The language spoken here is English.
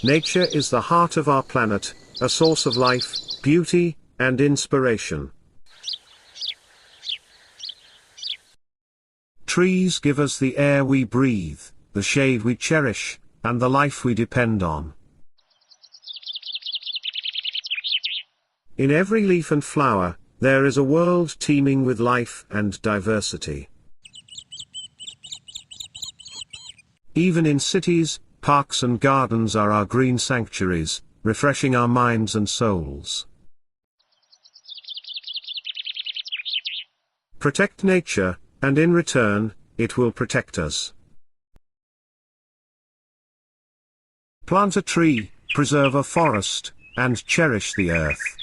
Nature is the heart of our planet, a source of life, beauty, and inspiration. Trees give us the air we breathe, the shade we cherish, and the life we depend on. In every leaf and flower, there is a world teeming with life and diversity. Even in cities, parks and gardens are our green sanctuaries, refreshing our minds and souls. Protect nature, and in return, it will protect us. Plant a tree, preserve a forest, and cherish the earth.